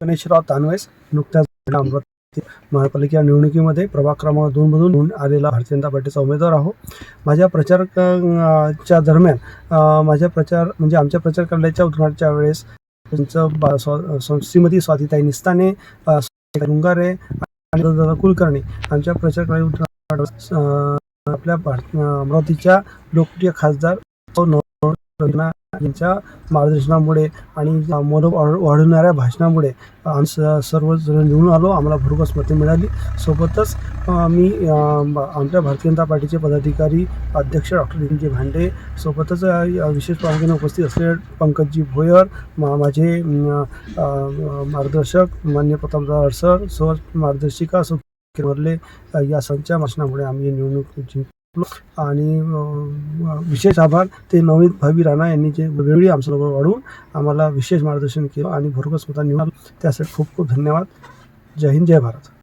गणेशराव तानवेस नुकत्याच अमरावती महापालिका निवडणुकीमध्ये प्रभाग क्रमांक 2 मधून निवडून आलेला भारतीय जनता पार्टीचा उमेदवार आहो. माझ्या प्रचारच्या दरम्यान आमच्या प्रचार कार्यालयाच्या उद्घाटनाच्या वेळेस त्यांचं श्रीमती स्वातीताई निस्ताने, गुंगारे आणि दादा कुलकर्णी आमच्या प्रचार कार्यालयात आपल्या अमरावतीच्या लोकप्रिय खासदार यांच्या मार्गदर्शनामुळे आणि मनोबळ वाढवणाऱ्या भाषणामुळे सर्वजण निवडून आलो. आम्हाला भरघोस मते मिळाली. सोबतच मी आमच्या भारतीय जनता पार्टीचे पदाधिकारी अध्यक्ष डॉक्टर दिनजी भांडे, सोबतच विशेष प्रामुख्याने उपस्थित असलेले पंकजी भोयर, माझे मार्गदर्शक मान्य प्रतापदादा अडसर, सर मार्गदर्शिका सुखवरले या संच्या भाषणामुळे आम्ही निवडणूक जिंकलो. आणि विशेष आभार ते नवनीत भावी राणा यांनी जे वेगवेगळी आमच्याबरोबर वाढवून आम्हाला विशेष मार्गदर्शन केलं आणि भरघोस मतांनी निवडून त्यासाठी खूप खूप धन्यवाद. जय हिंद, जय भारत.